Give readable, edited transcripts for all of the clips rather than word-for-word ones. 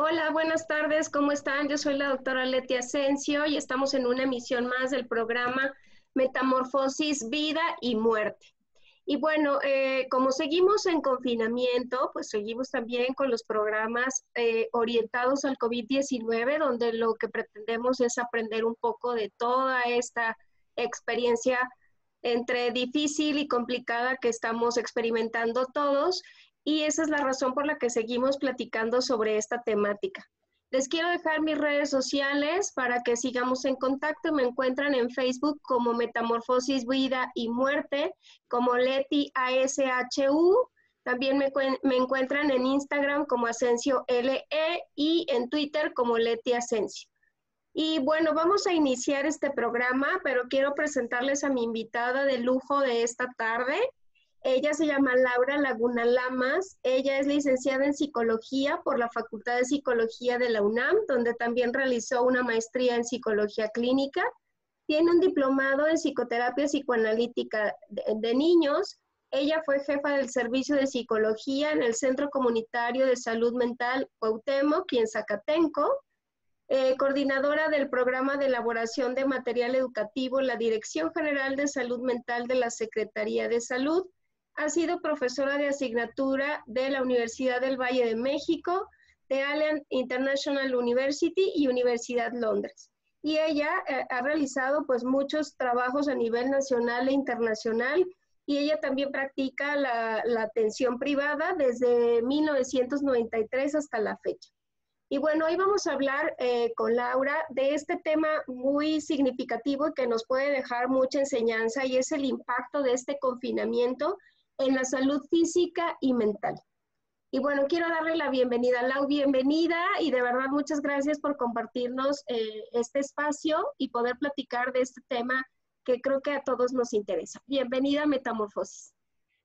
Hola, buenas tardes, ¿cómo están? Yo soy la doctora Leti Asensio y estamos en una emisión más del programa Metamorfosis, Vida y Muerte. Y bueno, como seguimos en confinamiento, pues seguimos también con los programas orientados al COVID-19, donde lo que pretendemos es aprender un poco de toda esta experiencia entre difícil y complicada que estamos experimentando todos, y esa es la razón por la que seguimos platicando sobre esta temática. Les quiero dejar mis redes sociales para que sigamos en contacto. Me encuentran en Facebook como Metamorfosis, Vida y Muerte, como Leti ASHU. También me encuentran en Instagram como Asensio LE y en Twitter como Leti Asensio. Y bueno, vamos a iniciar este programa, pero quiero presentarles a mi invitada de lujo de esta tarde. Ella se llama Laura Laguna Lamas. Ella es licenciada en Psicología por la Facultad de Psicología de la UNAM, donde también realizó una maestría en Psicología Clínica. Tiene un diplomado en Psicoterapia Psicoanalítica de Niños. Ella fue jefa del Servicio de Psicología en el Centro Comunitario de Salud Mental Cuauhtémoc y en Zacatenco. Coordinadora del programa de elaboración de material educativo en la Dirección General de Salud Mental de la Secretaría de Salud. Ha sido profesora de asignatura de la Universidad del Valle de México, de Allen International University y Universidad Londres. Y ella ha realizado pues muchos trabajos a nivel nacional e internacional, y ella también practica la atención privada desde 1993 hasta la fecha. Y bueno, hoy vamos a hablar con Laura de este tema muy significativo que nos puede dejar mucha enseñanza, y es el impacto de este confinamiento en la salud física y mental. Y bueno, quiero darle la bienvenida. Lau, bienvenida, y de verdad muchas gracias por compartirnos este espacio y poder platicar de este tema que creo que a todos nos interesa. Bienvenida a Metamorfosis.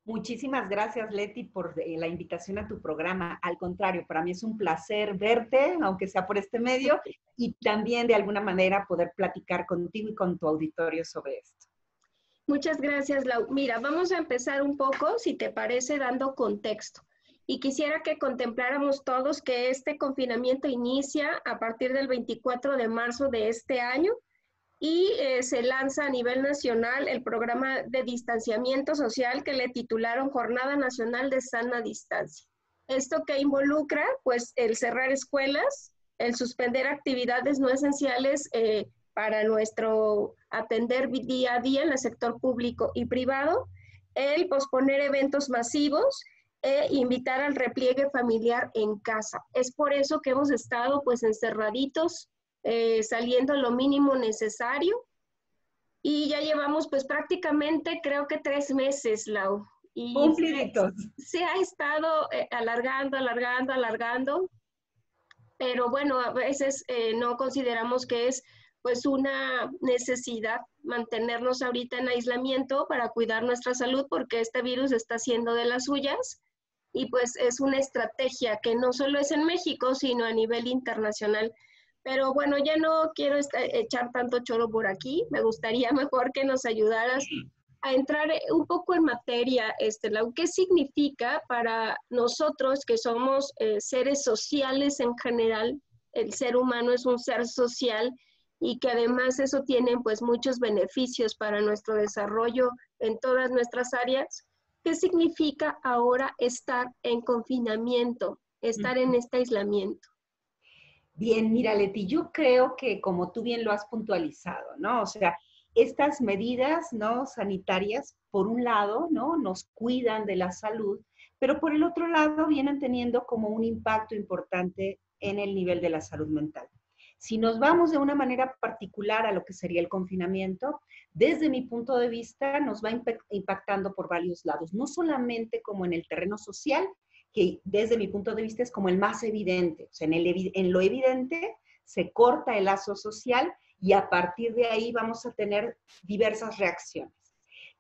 Muchísimas gracias, Leti, por la invitación a tu programa. Al contrario, para mí es un placer verte, aunque sea por este medio, y también de alguna manera poder platicar contigo y con tu auditorio sobre esto. Muchas gracias, Lau. Mira, vamos a empezar un poco, si te parece, dando contexto. Y quisiera que contempláramos todos que este confinamiento inicia a partir del 24 de marzo de este año, y se lanza a nivel nacional el programa de distanciamiento social que le titularon Jornada Nacional de Sana Distancia. Esto que involucra, pues, el cerrar escuelas, el suspender actividades no esenciales para nuestro atender día a día en el sector público y privado, el posponer eventos masivos e invitar al repliegue familiar en casa. Es por eso que hemos estado pues encerraditos, saliendo lo mínimo necesario, y ya llevamos pues prácticamente creo que 3 meses, Lau, y Cumpliditos. se ha estado alargando, pero bueno, a veces no consideramos que es pues una necesidad mantenernos ahorita en aislamiento para cuidar nuestra salud, porque este virus está haciendo de las suyas, y pues es una estrategia que no solo es en México, sino a nivel internacional. Pero bueno, ya no quiero echar tanto choro por aquí. Me gustaría mejor que nos ayudaras a entrar un poco en materia, Lau. ¿Qué significa para nosotros que somos seres sociales en general? El ser humano es un ser social, y que además eso tiene pues muchos beneficios para nuestro desarrollo en todas nuestras áreas. ¿Qué significa ahora estar en confinamiento, estar en este aislamiento? Bien, mira, Leti, yo creo que como tú bien lo has puntualizado, ¿no? O sea, estas medidas, ¿no? Sanitarias, por un lado, ¿no? Nos cuidan de la salud, pero por el otro lado vienen teniendo como un impacto importante en el nivel de la salud mental. Si nos vamos de una manera particular a lo que sería el confinamiento, desde mi punto de vista nos va impactando por varios lados, no solamente como en el terreno social, que desde mi punto de vista es como el más evidente. O sea, en lo evidente se corta el lazo social y a partir de ahí vamos a tener diversas reacciones.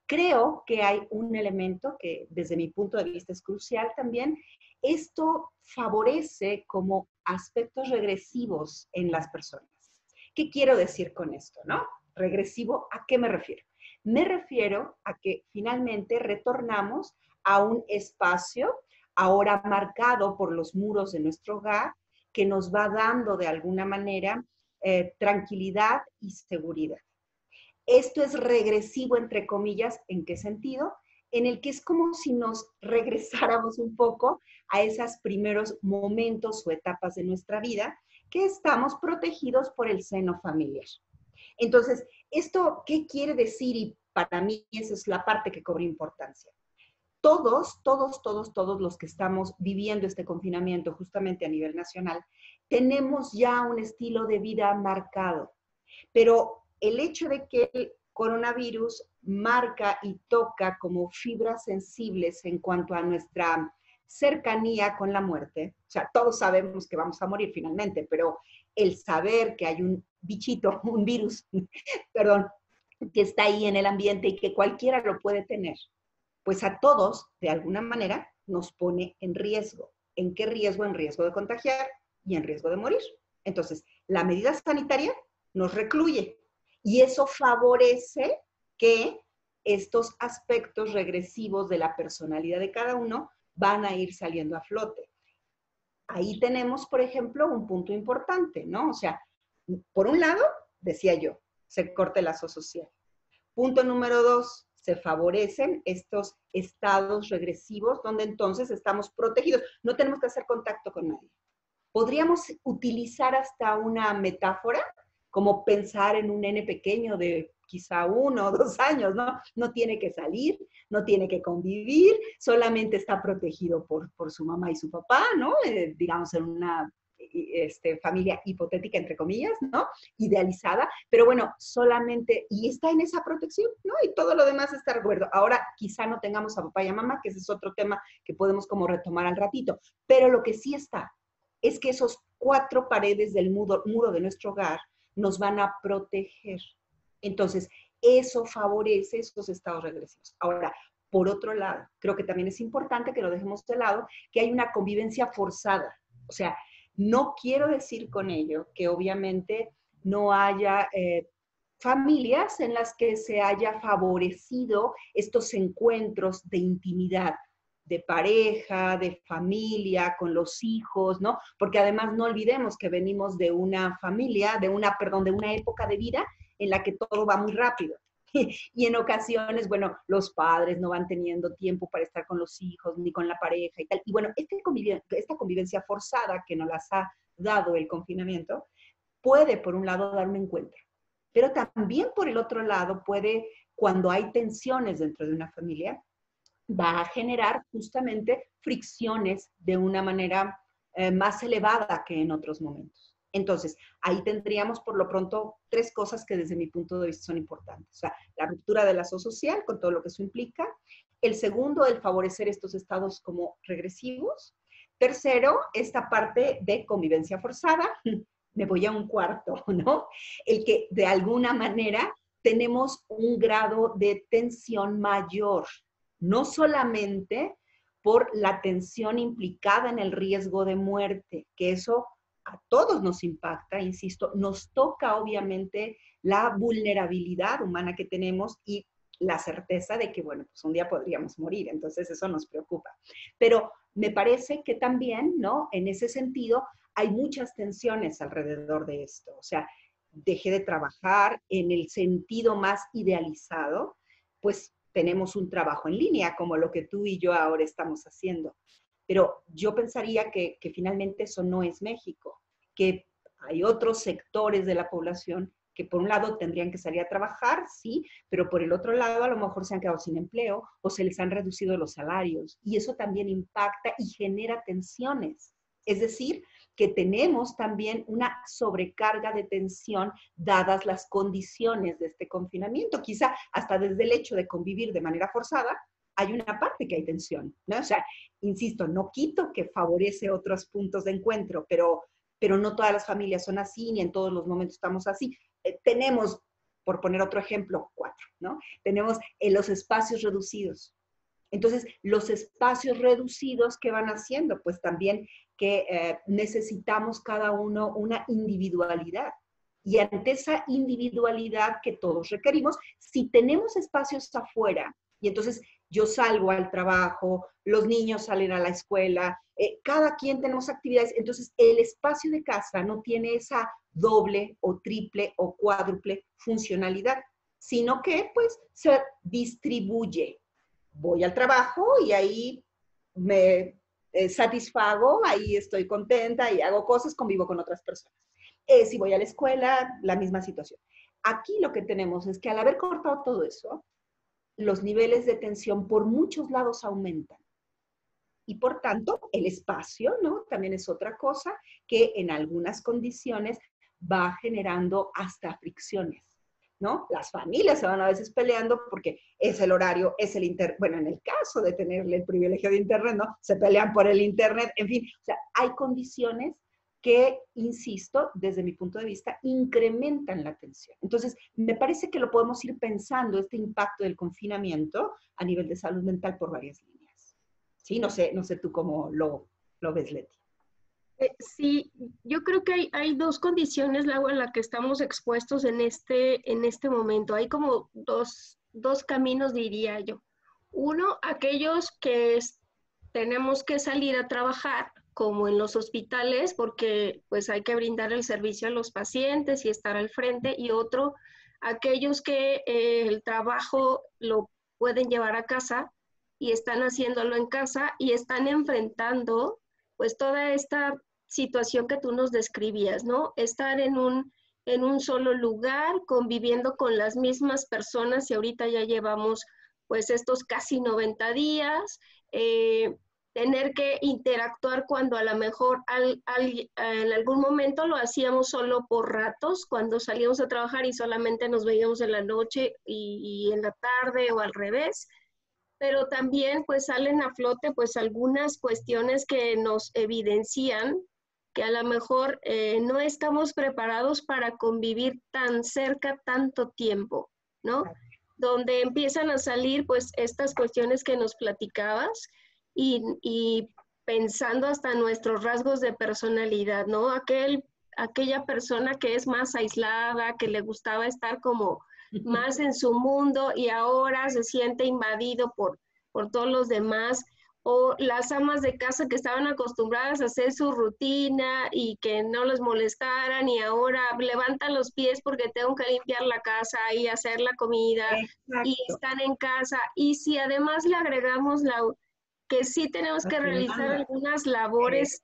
Creo que hay un elemento que desde mi punto de vista es crucial también. Esto favorece como aspectos regresivos en las personas. ¿Qué quiero decir con esto, no? Regresivo, ¿a qué me refiero? Me refiero a que finalmente retornamos a un espacio ahora marcado por los muros de nuestro hogar, que nos va dando de alguna manera tranquilidad y seguridad. Esto es regresivo, entre comillas, ¿en qué sentido? En el que es como si nos regresáramos un poco a esos primeros momentos o etapas de nuestra vida que estamos protegidos por el seno familiar. Entonces, ¿esto qué quiere decir? Y para mí esa es la parte que cobra importancia. Todos los que estamos viviendo este confinamiento justamente a nivel nacional, tenemos ya un estilo de vida marcado, pero el hecho de que el coronavirus marca y toca como fibras sensibles en cuanto a nuestra cercanía con la muerte, o sea, todos sabemos que vamos a morir finalmente, pero el saber que hay un bichito, un virus, perdón, que está ahí en el ambiente y que cualquiera lo puede tener, pues a todos, de alguna manera, nos pone en riesgo. ¿En qué riesgo? En riesgo de contagiar y en riesgo de morir. Entonces, la medida sanitaria nos recluye y eso favorece que estos aspectos regresivos de la personalidad de cada uno van a ir saliendo a flote. Ahí tenemos, por ejemplo, un punto importante, ¿no? O sea, por un lado, decía yo, se corta el lazo social. Punto número 2, se favorecen estos estados regresivos donde entonces estamos protegidos. No tenemos que hacer contacto con nadie. Podríamos utilizar hasta una metáfora como pensar en un nene pequeño de quizá 1 o 2 años, ¿no? No tiene que salir, no tiene que convivir, solamente está protegido por su mamá y su papá, ¿no? Digamos en una familia hipotética, entre comillas, ¿no? Idealizada, pero bueno, solamente, y está en esa protección, ¿no? Y todo lo demás está recuerdo. Ahora quizá no tengamos a papá y a mamá, que ese es otro tema que podemos como retomar al ratito, pero lo que sí está es que esos 4 paredes del muro de nuestro hogar nos van a proteger. Entonces, eso favorece esos estados regresivos. Ahora, por otro lado, creo que también es importante que lo dejemos de lado, que hay una convivencia forzada. O sea, no quiero decir con ello que obviamente no haya familias en las que se haya favorecido estos encuentros de intimidad, de pareja, de familia, con los hijos, ¿no? Porque además no olvidemos que venimos de una familia, de una época de vida en la que todo va muy rápido. Y en ocasiones, bueno, los padres no van teniendo tiempo para estar con los hijos ni con la pareja y tal. Y bueno, esta convivencia forzada que nos las ha dado el confinamiento puede, por un lado, dar un encuentro. Pero también, por el otro lado, puede, cuando hay tensiones dentro de una familia, va a generar justamente fricciones de una manera más elevada que en otros momentos. Entonces, ahí tendríamos por lo pronto 3 cosas que desde mi punto de vista son importantes. O sea, la ruptura del lazo social con todo lo que eso implica. El segundo, el favorecer estos estados como regresivos. Tercero, esta parte de convivencia forzada. Me voy a un cuarto, ¿no? El que de alguna manera tenemos un grado de tensión mayor, no solamente por la tensión implicada en el riesgo de muerte, que eso a todos nos impacta, insisto, nos toca obviamente la vulnerabilidad humana que tenemos y la certeza de que, bueno, pues un día podríamos morir, entonces eso nos preocupa. Pero me parece que también, ¿no? En ese sentido, hay muchas tensiones alrededor de esto, o sea, dejé de trabajar en el sentido más idealizado, pues tenemos un trabajo en línea, como lo que tú y yo ahora estamos haciendo. Pero yo pensaría que finalmente eso no es México, que hay otros sectores de la población que por un lado tendrían que salir a trabajar, sí, pero por el otro lado a lo mejor se han quedado sin empleo o se les han reducido los salarios y eso también impacta y genera tensiones. Es decir, que tenemos también una sobrecarga de tensión dadas las condiciones de este confinamiento. Quizá hasta desde el hecho de convivir de manera forzada, hay una parte que hay tensión, ¿no? O sea, insisto, no quito que favorece otros puntos de encuentro, pero no todas las familias son así, ni en todos los momentos estamos así. Tenemos, por poner otro ejemplo, 4, ¿no? Tenemos los espacios reducidos. Entonces, los espacios reducidos, ¿qué van haciendo? Pues también que necesitamos cada uno una individualidad. Y ante esa individualidad que todos requerimos, si tenemos espacios afuera, y entonces yo salgo al trabajo, los niños salen a la escuela, cada quien tenemos actividades, entonces el espacio de casa no tiene esa doble o triple o cuádruple funcionalidad, sino que pues se distribuye. Voy al trabajo y ahí me satisfago, ahí estoy contenta y hago cosas, convivo con otras personas. Si voy a la escuela, la misma situación. Aquí lo que tenemos es que al haber cortado todo eso, los niveles de tensión por muchos lados aumentan. Y por tanto, el espacio, ¿no? También es otra cosa que en algunas condiciones va generando hasta fricciones, ¿no? Las familias se van a veces peleando porque es el horario, es el internet. Bueno, en el caso de tener el privilegio de internet, ¿no? Se pelean por el internet, en fin. O sea, hay condiciones que, insisto, desde mi punto de vista, incrementan la tensión. Entonces, me parece que lo podemos ir pensando, este impacto del confinamiento a nivel de salud mental por varias líneas. Sí, no sé tú cómo lo ves, Leti. Sí, yo creo que hay dos condiciones, Lau, en las que estamos expuestos en este momento. Hay como dos caminos, diría yo. Uno, aquellos que tenemos que salir a trabajar, como en los hospitales, porque pues hay que brindar el servicio a los pacientes y estar al frente. Y otro, aquellos que el trabajo lo pueden llevar a casa y están haciéndolo en casa y están enfrentando pues toda esta situación que tú nos describías, ¿no? Estar en un solo lugar, conviviendo con las mismas personas, y ahorita ya llevamos pues estos casi 90 días, tener que interactuar cuando a lo mejor en algún momento lo hacíamos solo por ratos, cuando salíamos a trabajar y solamente nos veíamos en la noche y en la tarde o al revés, pero también pues salen a flote pues algunas cuestiones que nos evidencian que a lo mejor no estamos preparados para convivir tan cerca tanto tiempo, ¿no? Donde empiezan a salir pues estas cuestiones que nos platicabas y pensando hasta nuestros rasgos de personalidad, ¿no? Aquella persona que es más aislada, que le gustaba estar como más en su mundo y ahora se siente invadido por todos los demás, o las amas de casa que estaban acostumbradas a hacer su rutina y que no les molestaran y ahora levantan los pies porque tengo que limpiar la casa y hacer la comida. Exacto. Y están en casa. Y si además le agregamos que sí tenemos que realizar algunas labores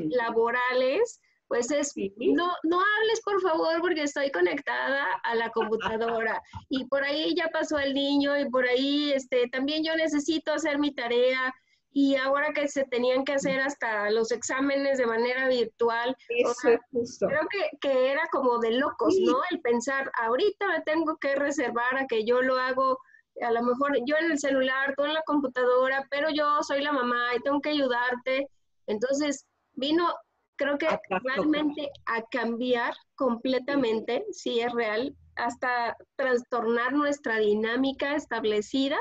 laborales, pues es, sí. No hables por favor porque estoy conectada a la computadora y por ahí ya pasó el niño y por ahí también yo necesito hacer mi tarea y ahora que se tenían que hacer hasta los exámenes de manera virtual. Eso, o sea, es justo. Creo que era como de locos, sí. ¿No? El pensar, ahorita me tengo que reservar a que yo lo hago, a lo mejor yo en el celular, tú en la computadora, pero yo soy la mamá y tengo que ayudarte. Entonces vino, creo que realmente a cambiar completamente, sí es real, hasta trastornar nuestra dinámica establecida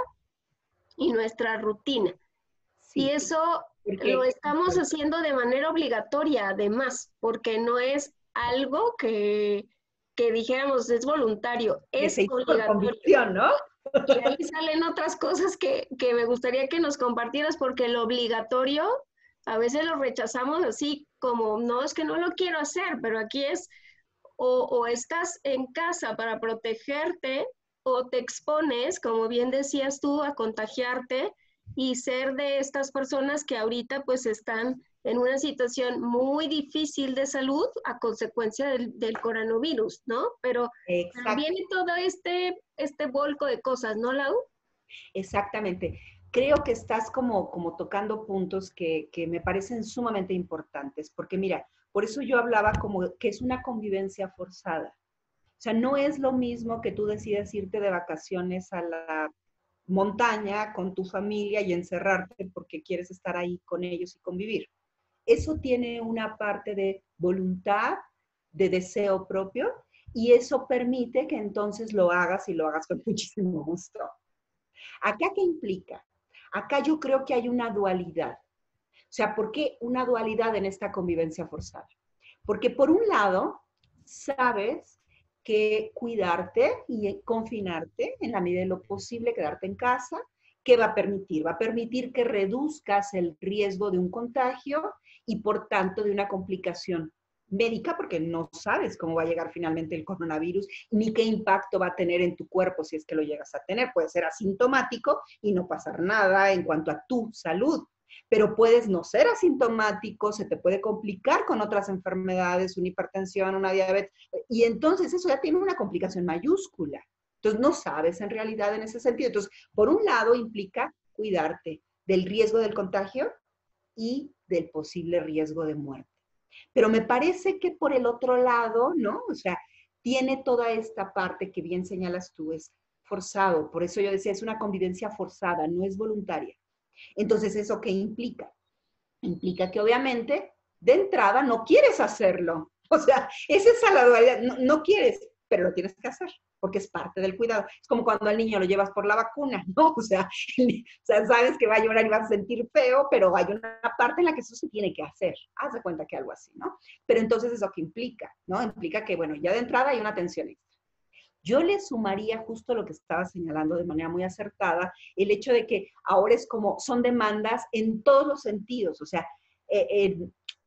y nuestra rutina. Sí. Y eso lo estamos haciendo de manera obligatoria, además, porque no es algo que dijéramos es voluntario, es obligatorio. Convicción, ¿no? Y ahí salen otras cosas que me gustaría que nos compartieras, porque lo obligatorio a veces lo rechazamos así como, no, es que no lo quiero hacer, pero aquí es, o estás en casa para protegerte, o te expones, como bien decías tú, a contagiarte y ser de estas personas que ahorita pues están en una situación muy difícil de salud a consecuencia del coronavirus, ¿no? Pero viene todo este volco de cosas, ¿no, Lau? Exactamente. Creo que estás como tocando puntos que me parecen sumamente importantes, porque mira, por eso yo hablaba como que es una convivencia forzada. O sea, no es lo mismo que tú decidas irte de vacaciones a la montaña con tu familia y encerrarte porque quieres estar ahí con ellos y convivir. Eso tiene una parte de voluntad, de deseo propio, y eso permite que entonces lo hagas y lo hagas con muchísimo gusto. ¿Acá qué implica? Acá yo creo que hay una dualidad. O sea, ¿por qué una dualidad en esta convivencia forzada? Porque por un lado, sabes que cuidarte y confinarte en la medida de lo posible, quedarte en casa ¿qué va a permitir? Va a permitir que reduzcas el riesgo de un contagio y por tanto de una complicación médica, porque no sabes cómo va a llegar finalmente el coronavirus, ni qué impacto va a tener en tu cuerpo si es que lo llegas a tener. Puede ser asintomático y no pasar nada en cuanto a tu salud, pero puedes no ser asintomático, se te puede complicar con otras enfermedades, una hipertensión, una diabetes, y entonces eso ya tiene una complicación mayúscula. Entonces no sabes en realidad en ese sentido. Entonces, por un lado implica cuidarte del riesgo del contagio y del posible riesgo de muerte. Pero me parece que por el otro lado, ¿no? O sea, tiene toda esta parte que bien señalas tú, es forzado. Por eso yo decía, es una convivencia forzada, no es voluntaria. Entonces, ¿eso qué implica? Implica que obviamente de entrada no quieres hacerlo. O sea, esa es la dualidad. No, no quieres, pero lo tienes que hacer porque es parte del cuidado. Es como cuando al niño lo llevas por la vacuna, ¿no? O sea, sabes que va a llorar y vas a sentir feo, pero hay una parte en la que eso se tiene que hacer. Haz de cuenta que algo así, ¿no? Pero entonces eso qué implica, ¿no? Implica que, bueno, ya de entrada hay una tensión extra. Yo le sumaría justo lo que estaba señalando de manera muy acertada, el hecho de que ahora es como, son demandas en todos los sentidos, o sea, eh, eh,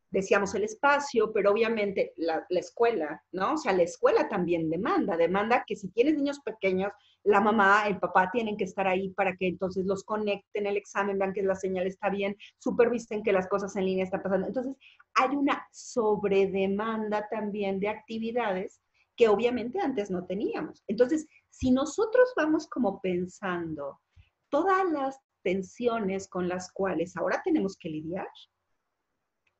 decíamos el espacio, pero obviamente la escuela, ¿no? O sea, la escuela también demanda que si tienes niños pequeños, la mamá, el papá tienen que estar ahí para que entonces los conecten el examen, vean que la señal está bien, supervisen que las cosas en línea están pasando. Entonces, hay una sobredemanda también de actividades que obviamente antes no teníamos. Entonces, si nosotros vamos como pensando todas las tensiones con las cuales ahora tenemos que lidiar,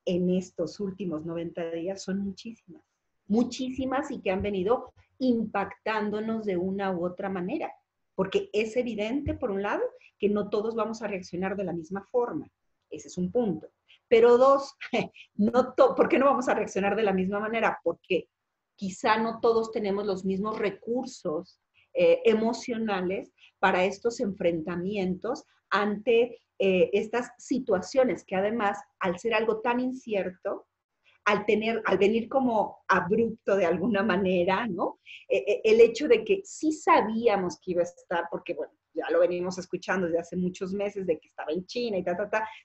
en estos últimos 90 días son muchísimas, muchísimas y que han venido impactándonos de una u otra manera, porque es evidente, por un lado, que no todos vamos a reaccionar de la misma forma, ese es un punto, pero dos, ¿por qué no vamos a reaccionar de la misma manera? Porque quizá no todos tenemos los mismos recursos emocionales para estos enfrentamientos ante estas situaciones que además, al ser algo tan incierto, al venir como abrupto de alguna manera, ¿no? El hecho de que sí sabíamos que iba a estar, porque bueno, ya lo venimos escuchando desde hace muchos meses de que estaba en China y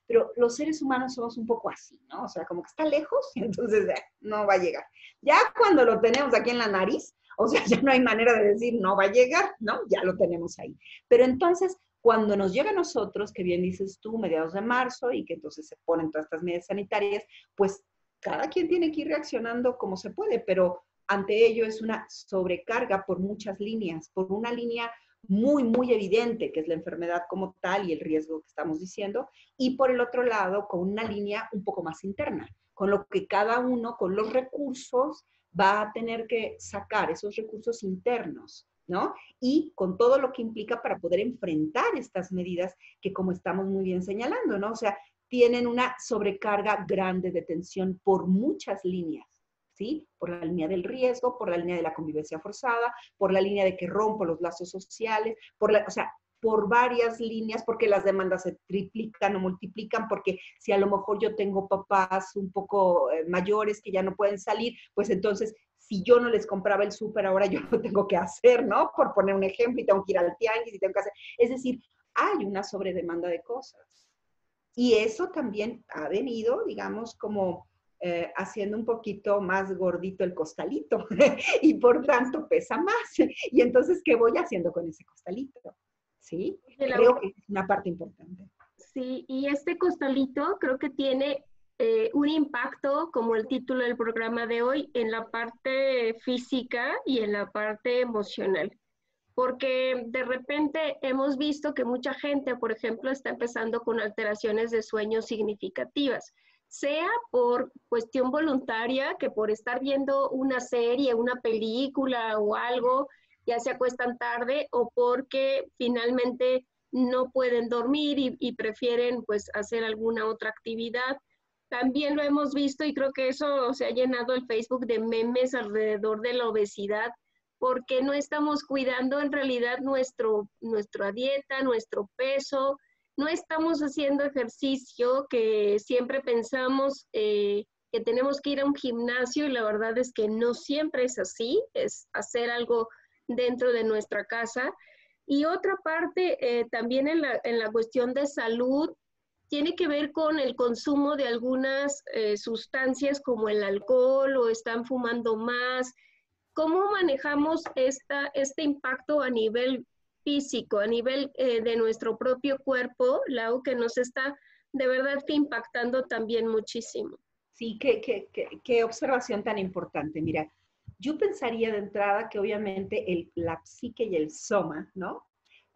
pero los seres humanos somos un poco así, ¿no? O sea, como que está lejos y entonces no va a llegar. Ya cuando lo tenemos aquí en la nariz, o sea, ya no hay manera de decir no va a llegar, ¿no? Ya lo tenemos ahí. Pero entonces, cuando nos llega a nosotros, que bien dices tú, mediados de marzo, y que entonces se ponen todas estas medidas sanitarias, pues cada quien tiene que ir reaccionando como se puede, pero ante ello es una sobrecarga por muchas líneas, por una línea muy, muy evidente, que es la enfermedad como tal y el riesgo que estamos diciendo, y por el otro lado, con una línea un poco más interna, con lo que cada uno, con los recursos, va a tener que sacar esos recursos internos, ¿no? Y con todo lo que implica para poder enfrentar estas medidas que, como estamos muy bien señalando, ¿no? O sea, tienen una sobrecarga grande de tensión por muchas líneas, ¿sí? Por la línea del riesgo, por la línea de la convivencia forzada, por la línea de que rompo los lazos sociales, o sea, por varias líneas, porque las demandas se triplican o multiplican, porque si a lo mejor yo tengo papás un poco mayores que ya no pueden salir, pues entonces si yo no les compraba el súper, ahora yo lo tengo que hacer, ¿no? Por poner un ejemplo, y tengo que ir al tianguis y tengo que hacer. Es decir, hay una sobredemanda de cosas. Y eso también ha venido, digamos, como haciendo un poquito más gordito el costalito y por tanto pesa más. Y entonces, ¿qué voy haciendo con ese costalito? ¿Sí? Creo que es una parte importante. Sí, y este costalito creo que tiene un impacto, como el título del programa de hoy, en la parte física y en la parte emocional. Porque de repente hemos visto que mucha gente, por ejemplo, está empezando con alteraciones de sueño significativas, sea por cuestión voluntaria, que por estar viendo una serie, una película o algo, ya se acuestan tarde, o porque finalmente no pueden dormir y prefieren pues hacer alguna otra actividad. También lo hemos visto y creo que eso se ha llenado el Facebook de memes alrededor de la obesidad, porque no estamos cuidando en realidad nuestra dieta, nuestro peso, no estamos haciendo ejercicio, que siempre pensamos que tenemos que ir a un gimnasio y la verdad es que no siempre es así, es hacer algo dentro de nuestra casa. Y otra parte, también en la cuestión de salud, tiene que ver con el consumo de algunas sustancias como el alcohol o están fumando más. ¿Cómo manejamos este impacto a nivel físico, a nivel de nuestro propio cuerpo, Lau, que nos está de verdad que impactando también muchísimo? Sí, qué observación tan importante. Mira, yo pensaría de entrada que obviamente la psique y el soma, ¿no?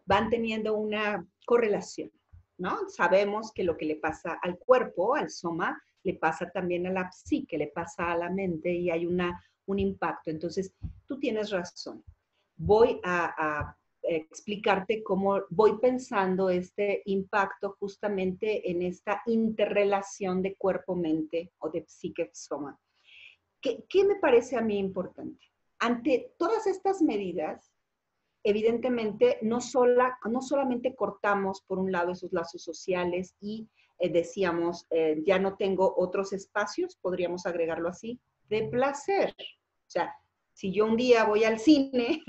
Van teniendo una correlación, ¿no? Sabemos que lo que le pasa al cuerpo, al soma, le pasa también a la psique, le pasa a la mente y hay un impacto. Entonces, tú tienes razón. Voy a explicarte cómo voy pensando este impacto justamente en esta interrelación de cuerpo-mente o de psique-soma. ¿Qué me parece a mí importante? Ante todas estas medidas, evidentemente no solamente cortamos por un lado esos lazos sociales y decíamos, ya no tengo otros espacios, podríamos agregarlo así, de placer. O sea, si yo un día voy al cine,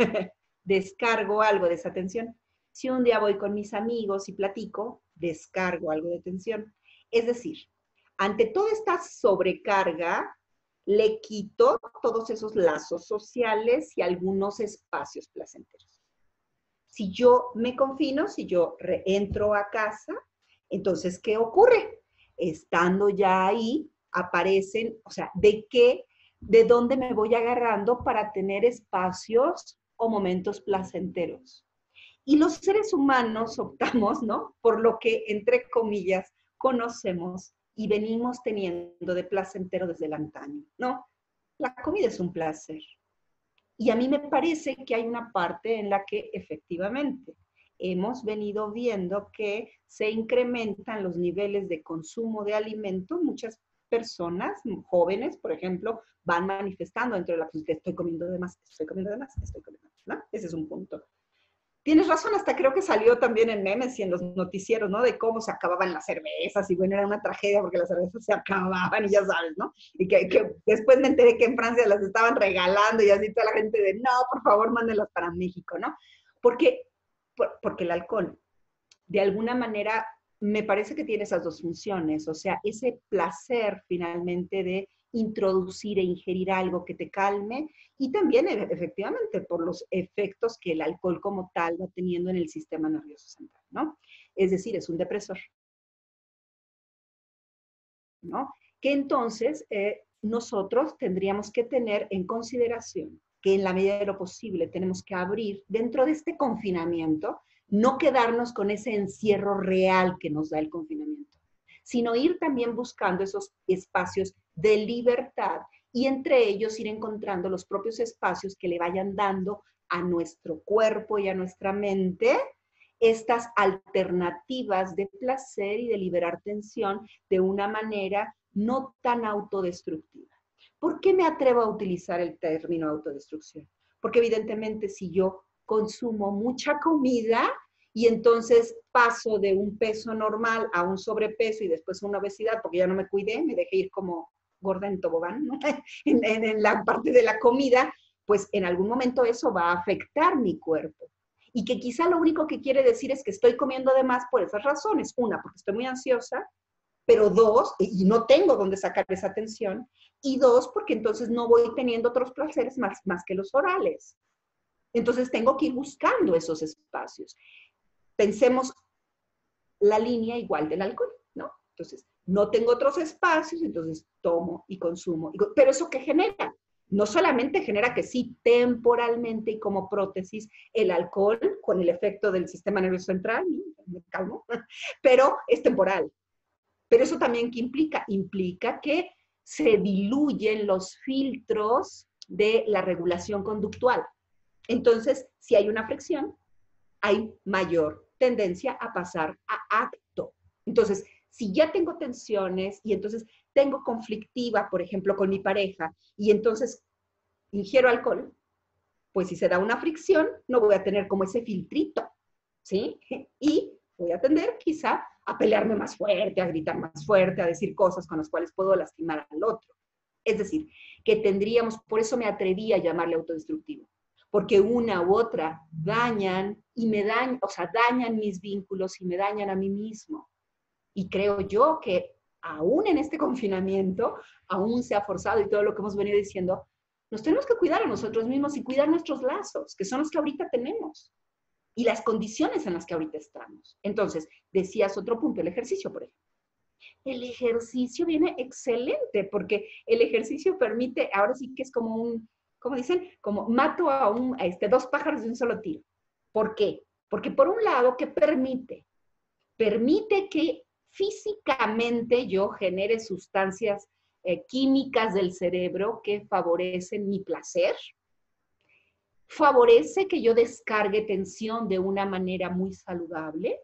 descargo algo de esa tensión. Si un día voy con mis amigos y platico, descargo algo de tensión. Es decir, ante toda esta sobrecarga, le quito todos esos lazos sociales y algunos espacios placenteros. Si yo me confino, si yo reentro a casa, entonces, ¿qué ocurre? Estando ya ahí, aparecen, o sea, de dónde me voy agarrando para tener espacios o momentos placenteros. Y los seres humanos optamos, ¿no? Por lo que, entre comillas, conocemos y venimos teniendo de placentero desde el antaño, ¿no? La comida es un placer. Y a mí me parece que hay una parte en la que efectivamente hemos venido viendo que se incrementan los niveles de consumo de alimento. Muchas personas, jóvenes, por ejemplo, van manifestando dentro de la que estoy comiendo de más, estoy comiendo de más, estoy comiendo de más, ¿no? Ese es un punto. Tienes razón, hasta creo que salió también en memes y en los noticieros, ¿no? De cómo se acababan las cervezas y bueno, era una tragedia porque las cervezas se acababan y ya sabes, ¿no? Y que después me enteré que en Francia las estaban regalando y así toda la gente de, no, por favor, mándenlas para México, ¿no? Porque, porque el alcohol, de alguna manera, me parece que tiene esas dos funciones, o sea, ese placer finalmente de introducir e ingerir algo que te calme y también efectivamente por los efectos que el alcohol como tal va teniendo en el sistema nervioso central, ¿no? Es decir, es un depresor, ¿no? Que entonces nosotros tendríamos que tener en consideración que en la medida de lo posible tenemos que abrir dentro de este confinamiento, no quedarnos con ese encierro real que nos da el confinamiento, sino ir también buscando esos espacios de libertad y entre ellos ir encontrando los propios espacios que le vayan dando a nuestro cuerpo y a nuestra mente estas alternativas de placer y de liberar tensión de una manera no tan autodestructiva. ¿Por qué me atrevo a utilizar el término autodestrucción? Porque evidentemente si yo consumo mucha comida y entonces paso de un peso normal a un sobrepeso y después a una obesidad porque ya no me cuidé, me dejé ir como gorda en tobogán, ¿no? en la parte de la comida, pues en algún momento eso va a afectar mi cuerpo. Y que quizá lo único que quiere decir es que estoy comiendo de más por esas razones. Una, porque estoy muy ansiosa, pero dos, y no tengo dónde sacar esa atención, y dos, porque entonces no voy teniendo otros placeres más que los orales. Entonces tengo que ir buscando esos espacios. Pensemos la línea igual del alcohol, ¿no? Entonces, no tengo otros espacios, entonces tomo y consumo. Pero ¿eso qué genera? No solamente genera que sí, temporalmente y como prótesis, el alcohol con el efecto del sistema nervioso central, me calmo, pero es temporal. Pero eso también ¿qué implica? Implica que se diluyen los filtros de la regulación conductual. Entonces, si hay una fricción, hay mayor tendencia a pasar a acto. Entonces, si ya tengo tensiones y entonces tengo conflictiva, por ejemplo, con mi pareja, y entonces ingiero alcohol, pues si se da una fricción, no voy a tener como ese filtrito, ¿sí? Y voy a tender quizá a pelearme más fuerte, a gritar más fuerte, a decir cosas con las cuales puedo lastimar al otro. Es decir, que tendríamos, por eso me atreví a llamarle autodestructivo, porque una u otra dañan y me dañan, o sea, dañan mis vínculos y me dañan a mí mismo. Y creo yo que aún en este confinamiento, aún se ha forzado y todo lo que hemos venido diciendo, nos tenemos que cuidar a nosotros mismos y cuidar nuestros lazos, que son los que ahorita tenemos, y las condiciones en las que ahorita estamos. Entonces, decías otro punto, el ejercicio, por ejemplo. El ejercicio viene excelente, porque el ejercicio permite, ahora sí que es como un, ¿cómo dicen? Como mato a dos pájaros de un solo tiro. ¿Por qué? Porque por un lado, ¿qué permite? Permite que físicamente yo genere sustancias químicas del cerebro que favorecen mi placer, favorece que yo descargue tensión de una manera muy saludable,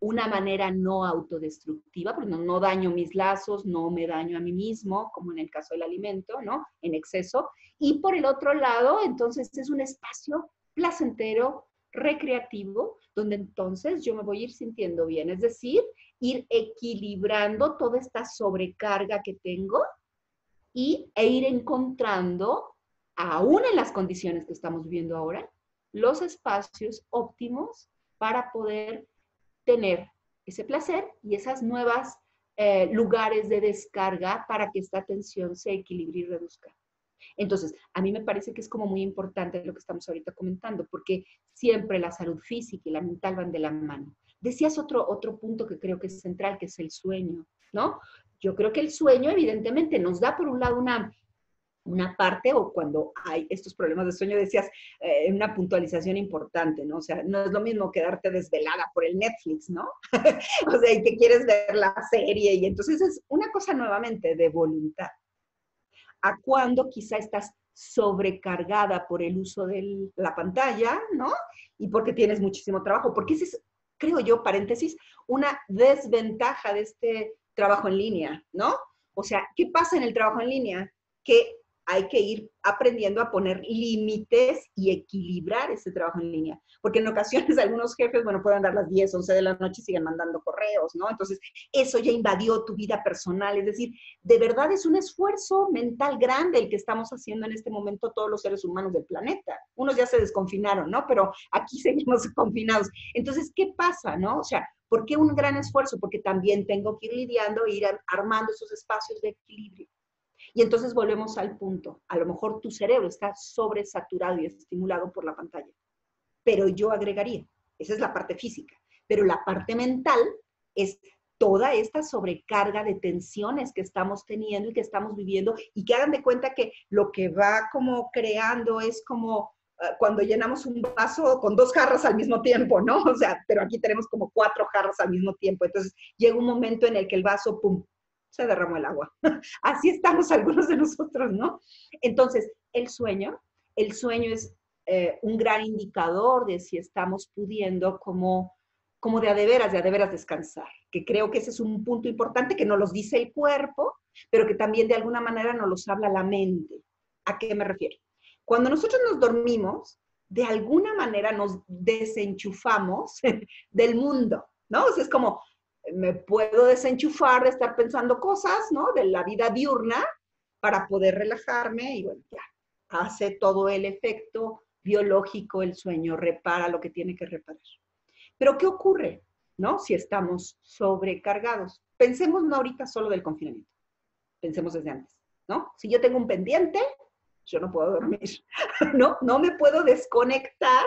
una manera no autodestructiva, porque no daño mis lazos, no me daño a mí mismo, como en el caso del alimento, ¿no? En exceso. Y por el otro lado, entonces es un espacio placentero, recreativo, donde entonces yo me voy a ir sintiendo bien, es decir, ir equilibrando toda esta sobrecarga que tengo e ir encontrando, aún en las condiciones que estamos viviendo ahora, los espacios óptimos para poder tener ese placer y esas nuevas lugares de descarga para que esta tensión se equilibre y reduzca. Entonces, a mí me parece que es como muy importante lo que estamos ahorita comentando, porque siempre la salud física y la mental van de la mano. Decías otro punto que creo que es central, que es el sueño, ¿no? Yo creo que el sueño, evidentemente, nos da por un lado una parte, o cuando hay estos problemas de sueño, decías, una puntualización importante, ¿no? O sea, no es lo mismo quedarte desvelada por el Netflix, ¿no? O sea, y que quieres ver la serie, y entonces es una cosa nuevamente de voluntad. A cuando quizá estás sobrecargada por el uso de la pantalla, ¿no? Y porque tienes muchísimo trabajo, porque ese es, creo yo, paréntesis, una desventaja de este trabajo en línea, ¿no? O sea, ¿qué pasa en el trabajo en línea? Que hay que ir aprendiendo a poner límites y equilibrar ese trabajo en línea. Porque en ocasiones algunos jefes, bueno, pueden dar las 10, 11 de la noche y siguen mandando correos, ¿no? Entonces, eso ya invadió tu vida personal. Es decir, de verdad es un esfuerzo mental grande el que estamos haciendo en este momento todos los seres humanos del planeta. Unos ya se desconfinaron, ¿no? Pero aquí seguimos confinados. Entonces, ¿qué pasa, no? O sea, ¿por qué un gran esfuerzo? Porque también tengo que ir lidiando e ir armando esos espacios de equilibrio. Y entonces volvemos al punto. A lo mejor tu cerebro está sobresaturado y estimulado por la pantalla. Pero yo agregaría, esa es la parte física, pero la parte mental es toda esta sobrecarga de tensiones que estamos teniendo y que estamos viviendo, y que hagan de cuenta que lo que va como creando es como cuando llenamos un vaso con 2 jarras al mismo tiempo, ¿no? O sea, pero aquí tenemos como 4 jarras al mismo tiempo. Entonces llega un momento en el que el vaso, ¡pum!, se derramó el agua. Así estamos algunos de nosotros, ¿no? Entonces, el sueño es un gran indicador de si estamos pudiendo como de a de veras descansar, que creo que ese es un punto importante que nos los dice el cuerpo, pero que también de alguna manera nos los habla la mente. ¿A qué me refiero? Cuando nosotros nos dormimos, de alguna manera nos desenchufamos del mundo, ¿no? O sea, es como, me puedo desenchufar de estar pensando cosas, ¿no? De la vida diurna para poder relajarme y bueno, ya, hace todo el efecto biológico el sueño, repara lo que tiene que reparar. Pero ¿qué ocurre, no? Si estamos sobrecargados. Pensemos no ahorita solo del confinamiento, pensemos desde antes, ¿no? Si yo tengo un pendiente, yo no puedo dormir, ¿no? No me puedo desconectar,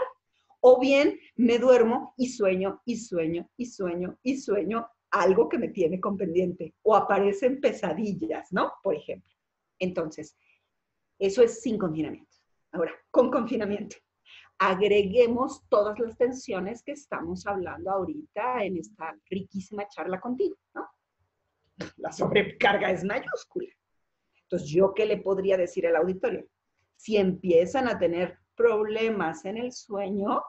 o bien me duermo y sueño, y sueño, y sueño, y sueño algo que me tiene con pendiente, o aparecen pesadillas, ¿no? Por ejemplo. Entonces, eso es sin confinamiento. Ahora, con confinamiento, agreguemos todas las tensiones que estamos hablando ahorita en esta riquísima charla contigo, ¿no? La sobrecarga es mayúscula. Entonces, ¿yo qué le podría decir al auditorio? Si empiezan a tener problemas en el sueño,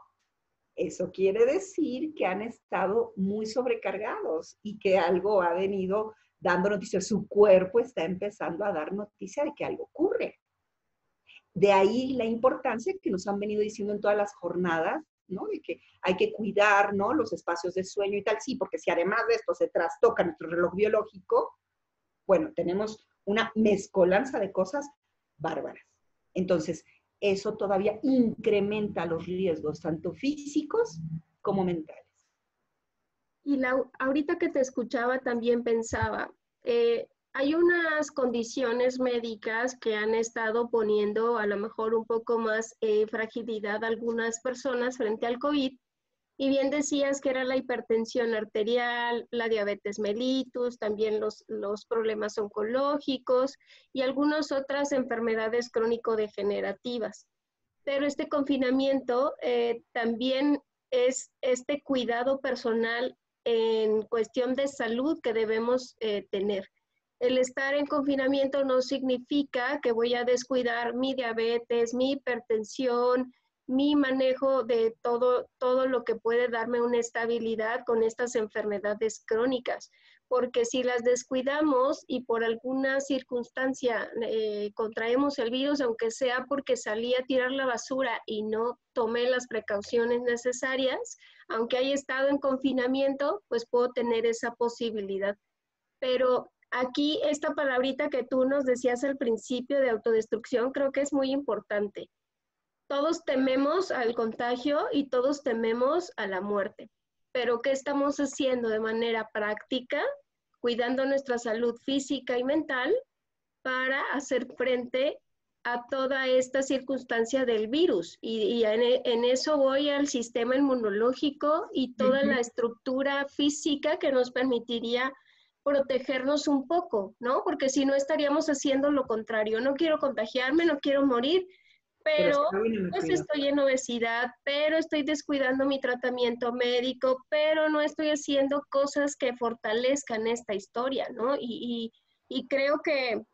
eso quiere decir que han estado muy sobrecargados y que algo ha venido dando noticias. Su cuerpo está empezando a dar noticia de que algo ocurre. De ahí la importancia que nos han venido diciendo en todas las jornadas, ¿no? De que hay que cuidar, ¿no?, los espacios de sueño y tal. Sí, porque si además de esto se trastoca nuestro reloj biológico, bueno, tenemos una mezcolanza de cosas bárbaras. Entonces, eso todavía incrementa los riesgos, tanto físicos como mentales. Y ahorita que te escuchaba también pensaba, hay unas condiciones médicas que han estado poniendo a lo mejor un poco más fragilidad a algunas personas frente al COVID. Y bien decías que era la hipertensión arterial, la diabetes mellitus, también los problemas oncológicos y algunas otras enfermedades crónico-degenerativas. Pero este confinamiento también es este cuidado personal en cuestión de salud que debemos tener. El estar en confinamiento no significa que voy a descuidar mi diabetes, mi hipertensión, mi manejo de todo lo que puede darme una estabilidad con estas enfermedades crónicas. Porque si las descuidamos y por alguna circunstancia contraemos el virus, aunque sea porque salí a tirar la basura y no tomé las precauciones necesarias, aunque haya estado en confinamiento, pues puedo tener esa posibilidad. Pero aquí esta palabrita que tú nos decías al principio de autodestrucción, creo que es muy importante. Todos tememos al contagio y todos tememos a la muerte. Pero ¿qué estamos haciendo de manera práctica? Cuidando nuestra salud física y mental para hacer frente a toda esta circunstancia del virus. Y en eso voy al sistema inmunológico y toda la estructura física que nos permitiría protegernos un poco, ¿no? Porque si no estaríamos haciendo lo contrario. No quiero contagiarme, no quiero morir, pero pues estoy en obesidad, pero estoy descuidando mi tratamiento médico, pero no estoy haciendo cosas que fortalezcan esta historia, ¿no? Y creo que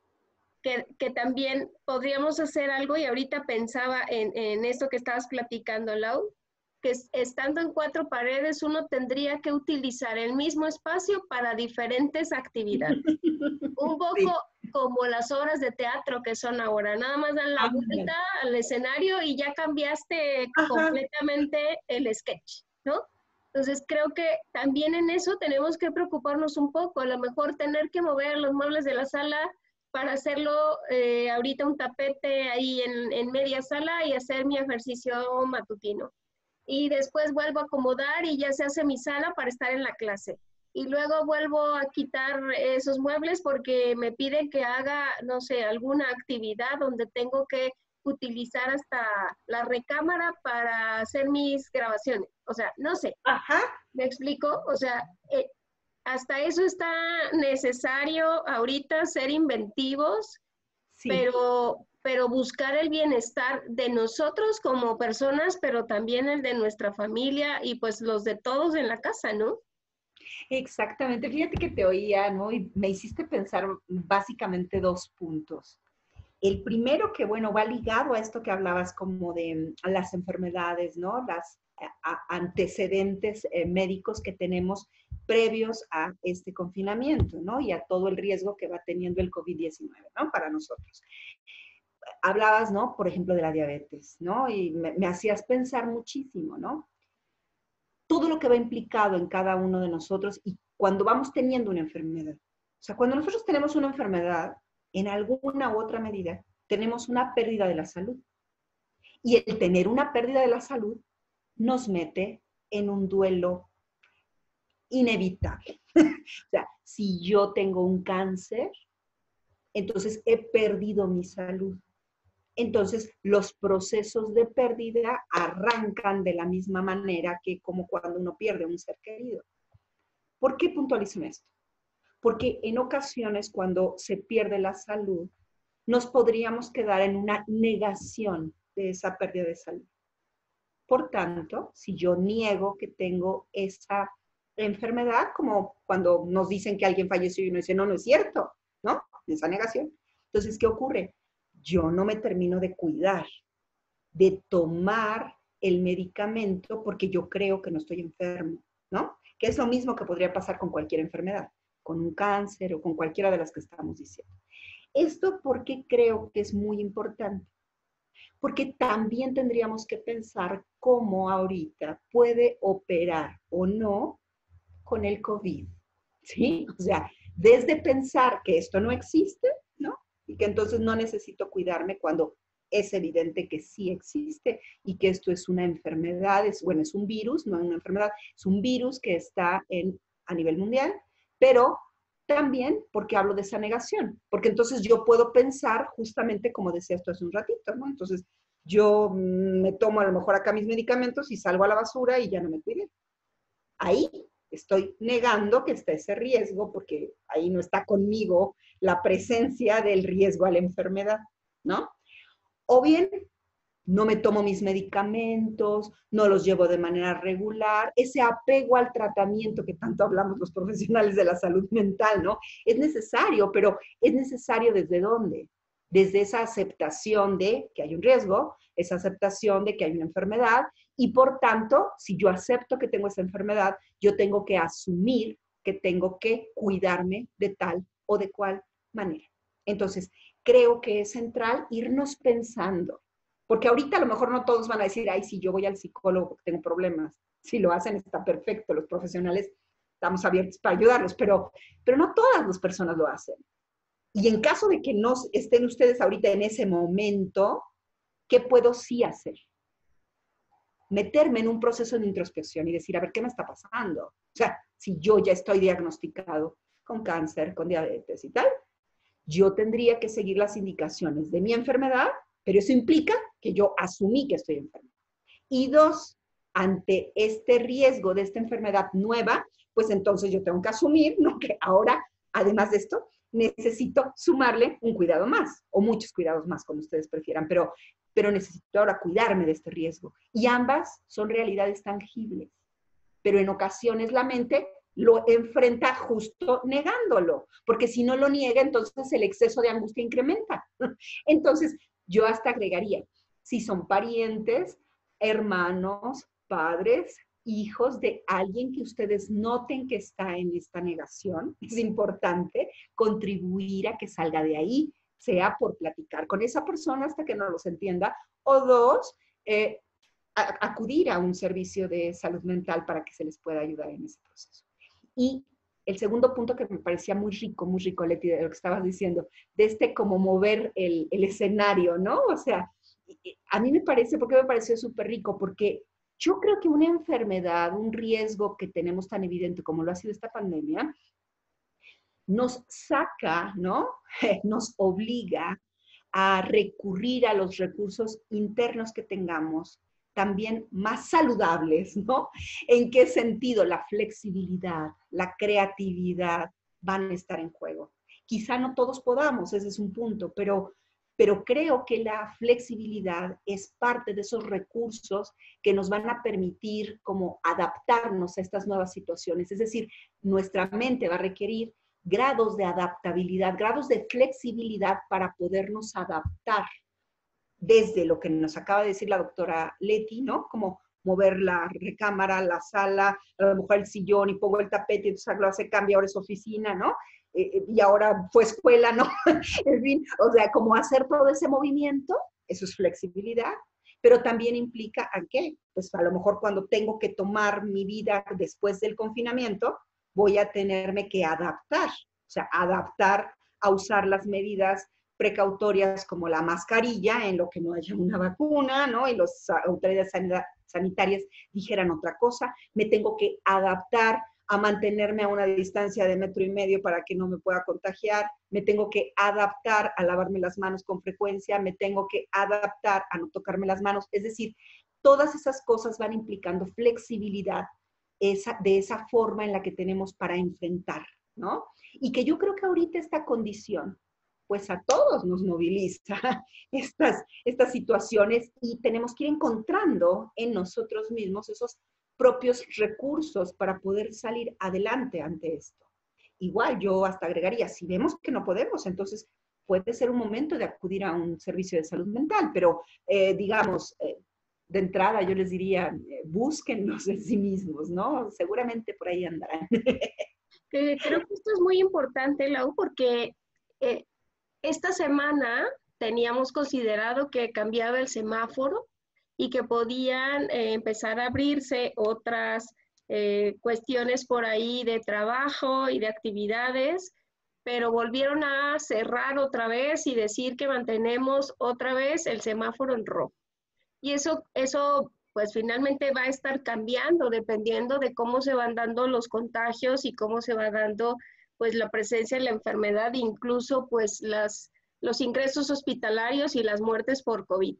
también podríamos hacer algo, y ahorita pensaba en esto que estabas platicando, Lau, que estando en cuatro paredes uno tendría que utilizar el mismo espacio para diferentes actividades. Un poco sí, como las obras de teatro que son ahora, nada más dan la vuelta al escenario y ya cambiaste completamente el sketch, ¿no? Entonces creo que también en eso tenemos que preocuparnos un poco, a lo mejor tener que mover los muebles de la sala para hacerlo ahorita un tapete ahí en media sala y hacer mi ejercicio matutino. Y después vuelvo a acomodar y ya se hace mi sala para estar en la clase. Y luego vuelvo a quitar esos muebles porque me piden que haga, no sé, alguna actividad donde tengo que utilizar hasta la recámara para hacer mis grabaciones. O sea, no sé. Ajá. ¿Me explico? O sea, hasta eso está necesario ahorita ser inventivos, sí, pero buscar el bienestar de nosotros como personas, pero también el de nuestra familia y pues los de todos en la casa, ¿no? Exactamente. Fíjate que te oía, ¿no? Y me hiciste pensar básicamente dos puntos. El primero que, bueno, va ligado a esto que hablabas como de las enfermedades, ¿no? Las antecedentes médicos que tenemos previos a este confinamiento, ¿no? Y a todo el riesgo que va teniendo el COVID-19, ¿no? Para nosotros. Hablabas, ¿no? Por ejemplo, de la diabetes, ¿no? Y me hacías pensar muchísimo, ¿no? Todo lo que va implicado en cada uno de nosotros y cuando vamos teniendo una enfermedad. O sea, cuando nosotros tenemos una enfermedad, en alguna u otra medida, tenemos una pérdida de la salud. Y el tener una pérdida de la salud nos mete en un duelo inevitable. O sea, si yo tengo un cáncer, entonces he perdido mi salud. Entonces, los procesos de pérdida arrancan de la misma manera que como cuando uno pierde un ser querido. ¿Por qué puntualizo esto? Porque en ocasiones cuando se pierde la salud, nos podríamos quedar en una negación de esa pérdida de salud. Por tanto, si yo niego que tengo esa enfermedad, como cuando nos dicen que alguien falleció y uno dice, no, no es cierto, ¿no? Esa negación. Entonces, ¿qué ocurre? Yo no me termino de cuidar, de tomar el medicamento porque yo creo que no estoy enfermo, ¿no? Que es lo mismo que podría pasar con cualquier enfermedad, con un cáncer o con cualquiera de las que estamos diciendo. Esto porque creo que es muy importante, porque también tendríamos que pensar cómo ahorita puede operar o no con el COVID, ¿sí? O sea, desde pensar que esto no existe, ¿no? Y que entonces no necesito cuidarme cuando es evidente que sí existe y que esto es una enfermedad, es un virus, no es una enfermedad, es un virus que está a nivel mundial, pero también porque hablo de esa negación, porque entonces yo puedo pensar justamente como decía esto hace un ratito, ¿no? Entonces yo me tomo a lo mejor acá mis medicamentos y salgo a la basura y ya no me cuidé. Ahí estoy negando que está ese riesgo porque ahí no está conmigo la presencia del riesgo a la enfermedad, ¿no? O bien no me tomo mis medicamentos, no los llevo de manera regular, ese apego al tratamiento que tanto hablamos los profesionales de la salud mental, ¿no? Es necesario, pero ¿es necesario desde dónde? Desde esa aceptación de que hay un riesgo, esa aceptación de que hay una enfermedad y por tanto, si yo acepto que tengo esa enfermedad, yo tengo que asumir que tengo que cuidarme de tal o de cual manera. Entonces, creo que es central irnos pensando, porque ahorita a lo mejor no todos van a decir, ay, sí, yo voy al psicólogo porque tengo problemas. Si lo hacen está perfecto, los profesionales estamos abiertos para ayudarlos, pero no todas las personas lo hacen. Y en caso de que no estén ustedes ahorita en ese momento, ¿qué puedo sí hacer? Meterme en un proceso de introspección y decir, a ver, ¿qué me está pasando? O sea, si yo ya estoy diagnosticado con cáncer, con diabetes y tal, yo tendría que seguir las indicaciones de mi enfermedad, pero eso implica que yo asumí que estoy enferma. Y dos, ante este riesgo de esta enfermedad nueva, pues entonces yo tengo que asumir, ¿no?, que ahora, además de esto, necesito sumarle un cuidado más, o muchos cuidados más, como ustedes prefieran, pero necesito ahora cuidarme de este riesgo. Y ambas son realidades tangibles, pero en ocasiones la mente lo enfrenta justo negándolo, porque si no lo niega, entonces el exceso de angustia incrementa. Entonces, yo hasta agregaría, si son parientes, hermanos, padres, hijos de alguien que ustedes noten que está en esta negación, es importante contribuir a que salga de ahí, sea por platicar con esa persona hasta que no los entienda, o dos, acudir a un servicio de salud mental para que se les pueda ayudar en ese proceso. Y el segundo punto que me parecía muy rico, Leti, de lo que estabas diciendo, de como mover el escenario, ¿no? O sea, a mí me parece, ¿por qué me pareció súper rico? Porque yo creo que una enfermedad, un riesgo que tenemos tan evidente como lo ha sido esta pandemia, nos saca, ¿no? Nos obliga a recurrir a los recursos internos que tengamos, también más saludables, ¿no? ¿En qué sentido? La flexibilidad, la creatividad van a estar en juego. Quizá no todos podamos, ese es un punto, pero creo que la flexibilidad es parte de esos recursos que nos van a permitir como adaptarnos a estas nuevas situaciones. Es decir, nuestra mente va a requerir grados de adaptabilidad, grados de flexibilidad para podernos adaptar desde lo que nos acaba de decir la doctora Leti, ¿no? Como mover la recámara, la sala, a lo mejor el sillón y pongo el tapete y entonces se cambia, ahora es oficina, ¿no? Y ahora fue escuela, ¿no? En fin, o sea, como hacer todo ese movimiento, eso es flexibilidad, pero también implica ¿a qué? Pues a lo mejor cuando tengo que tomar mi vida después del confinamiento, voy a tenerme que adaptar, o sea, adaptar a usar las medidas precautorias como la mascarilla en lo que no haya una vacuna, ¿no? Y las autoridades sanitarias dijeran otra cosa, me tengo que adaptar a mantenerme a una distancia de 1,5 metros para que no me pueda contagiar, me tengo que adaptar a lavarme las manos con frecuencia, me tengo que adaptar a no tocarme las manos, es decir, todas esas cosas van implicando flexibilidad de esa forma en la que tenemos para enfrentar, ¿no? Y que yo creo que ahorita esta condición, pues a todos nos moviliza estas situaciones y tenemos que ir encontrando en nosotros mismos esos propios recursos para poder salir adelante ante esto. Igual yo hasta agregaría, si vemos que no podemos, entonces puede ser un momento de acudir a un servicio de salud mental, pero digamos, de entrada yo les diría, búsquenlos en sí mismos, ¿no? Seguramente por ahí andarán. Creo que esto es muy importante, Lau, porque esta semana teníamos considerado que cambiaba el semáforo y que podían empezar a abrirse otras cuestiones por ahí de trabajo y de actividades, pero volvieron a cerrar otra vez y decir que mantenemos otra vez el semáforo en rojo. Y eso pues finalmente va a estar cambiando dependiendo de cómo se van dando los contagios y cómo se va dando pues la presencia de la enfermedad, incluso pues los ingresos hospitalarios y las muertes por COVID.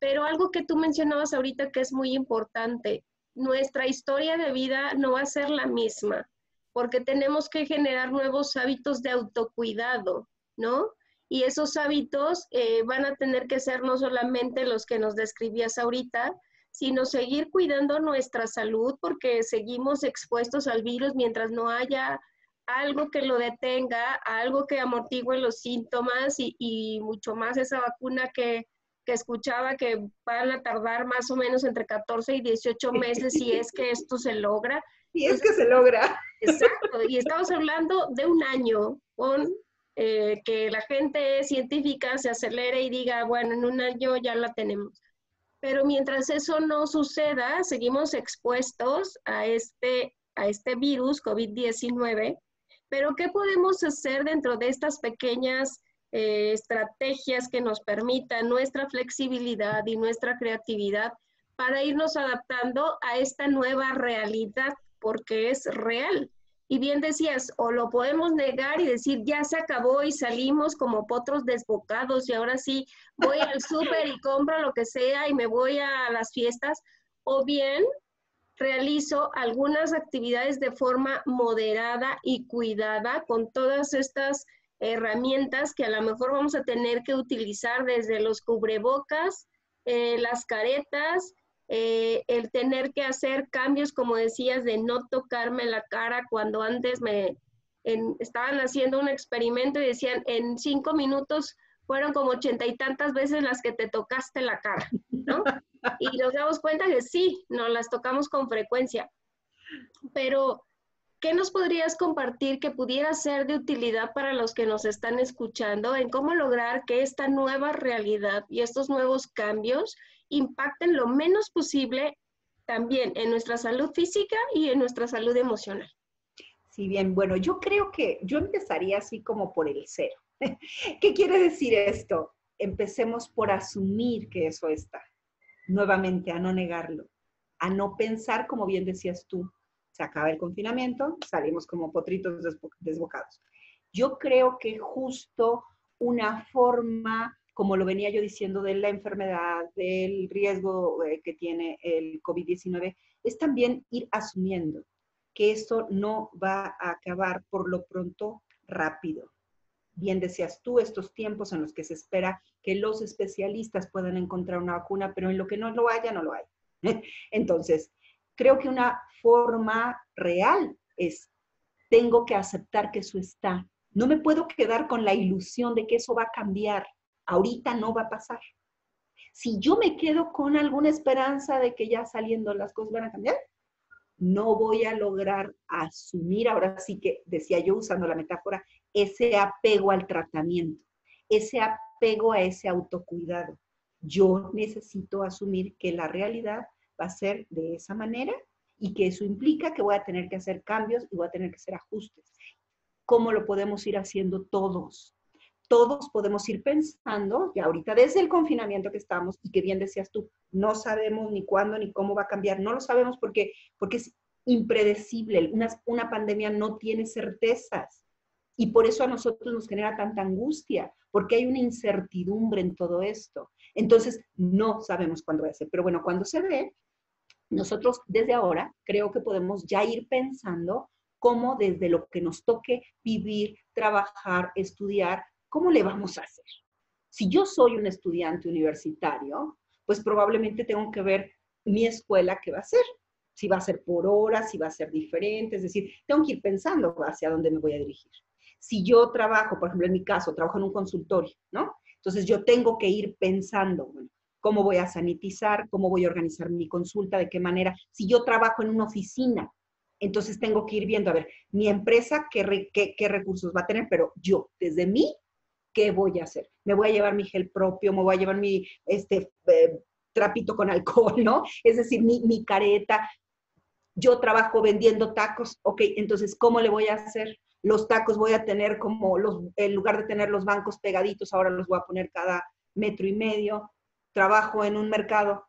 Pero algo que tú mencionabas ahorita que es muy importante, nuestra historia de vida no va a ser la misma, porque tenemos que generar nuevos hábitos de autocuidado, ¿no? Y esos hábitos van a tener que ser no solamente los que nos describías ahorita, sino seguir cuidando nuestra salud porque seguimos expuestos al virus mientras no haya algo que lo detenga, algo que amortigue los síntomas y mucho más esa vacuna que escuchaba que van a tardar más o menos entre 14 y 18 meses si es que esto se logra. Si es que se logra. Exacto, y estamos hablando de un año con que la gente científica se acelere y diga, bueno, en un año ya la tenemos. Pero mientras eso no suceda, seguimos expuestos a este virus COVID-19. Pero ¿qué podemos hacer dentro de estas pequeñas estrategias que nos permitan nuestra flexibilidad y nuestra creatividad para irnos adaptando a esta nueva realidad? Porque es real. Y bien decías, o lo podemos negar y decir, ya se acabó y salimos como potros desbocados y ahora sí voy al súper y compro lo que sea y me voy a las fiestas, o bien realizo algunas actividades de forma moderada y cuidada con todas estas herramientas que a lo mejor vamos a tener que utilizar desde los cubrebocas, las caretas, el tener que hacer cambios, como decías, de no tocarme la cara cuando antes estaban haciendo un experimento y decían, en 5 minutos fueron como 80 y tantas veces las que te tocaste la cara, ¿no? Y nos damos cuenta que sí, nos las tocamos con frecuencia. Pero, ¿qué nos podrías compartir que pudiera ser de utilidad para los que nos están escuchando en cómo lograr que esta nueva realidad y estos nuevos cambios impacten lo menos posible también en nuestra salud física y en nuestra salud emocional? Sí, bien, bueno, yo creo que yo empezaría así como por el cero. ¿Qué quiere decir esto? Empecemos por asumir que eso está. Nuevamente, a no negarlo, a no pensar, como bien decías tú, se acaba el confinamiento, salimos como potritos desbocados. Yo creo que justo una forma, como lo venía yo diciendo, de la enfermedad, del riesgo que tiene el COVID-19, es también ir asumiendo que esto no va a acabar por lo pronto rápido. Bien decías tú, estos tiempos en los que se espera que los especialistas puedan encontrar una vacuna, pero en lo que no lo haya, no lo hay. Entonces, creo que una forma real es, tengo que aceptar que eso está. No me puedo quedar con la ilusión de que eso va a cambiar. Ahorita no va a pasar. Si yo me quedo con alguna esperanza de que ya saliendo las cosas van a cambiar, no voy a lograr asumir, ahora sí que decía yo usando la metáfora, ese apego al tratamiento, ese apego a ese autocuidado. Yo necesito asumir que la realidad va a ser de esa manera y que eso implica que voy a tener que hacer cambios y voy a tener que hacer ajustes. ¿Cómo lo podemos ir haciendo todos? Todos podemos ir pensando, y ahorita desde el confinamiento que estamos, y que bien decías tú, no sabemos ni cuándo ni cómo va a cambiar, no lo sabemos porque es impredecible, una pandemia no tiene certezas, y por eso a nosotros nos genera tanta angustia, porque hay una incertidumbre en todo esto. Entonces, no sabemos cuándo va a ser, pero bueno, cuando se ve, nosotros desde ahora creo que podemos ya ir pensando cómo desde lo que nos toque vivir, trabajar, estudiar, ¿cómo le vamos a hacer? Si yo soy un estudiante universitario, pues probablemente tengo que ver mi escuela qué va a ser. Si va a ser por horas, si va a ser diferente, es decir, tengo que ir pensando hacia dónde me voy a dirigir. Si yo trabajo, por ejemplo, en mi caso, trabajo en un consultorio, ¿no? Entonces yo tengo que ir pensando, bueno, cómo voy a sanitizar, cómo voy a organizar mi consulta, de qué manera. Si yo trabajo en una oficina, entonces tengo que ir viendo, a ver, mi empresa qué recursos va a tener, pero yo, desde mí, ¿qué voy a hacer? ¿Me voy a llevar mi gel propio? ¿Me voy a llevar mi trapito con alcohol, ¿no? Es decir, mi careta. Yo trabajo vendiendo tacos, ok, entonces, ¿cómo le voy a hacer? Los tacos voy a tener como, en lugar de tener los bancos pegaditos, ahora los voy a poner cada metro y medio. Trabajo en un mercado.